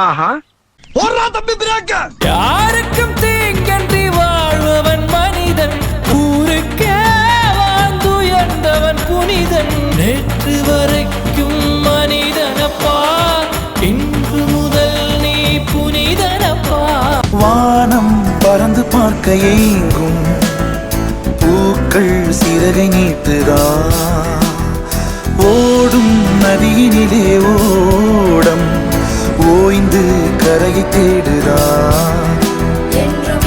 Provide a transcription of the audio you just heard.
ஆஹா போறா தம்பி பிரேக்க. யாருக்கும் தீங்கன்றி வாழ்பவன் மனிதன், ஊருக்கே வாழ்ந்துயர்ந்தவன் புனிதன். நேற்று வரைக்கும் மனிதனப்பா, இன்று முதல் நீ புனிதனப்பா. வானம் பறந்து பார்க்க ஏங்கும், பூக்கள் சிறகை நீட்டுதா. ஓடும் நதியினிலே ஓடம் ஓய்ந்து கரையை தேடுதா. என்றும்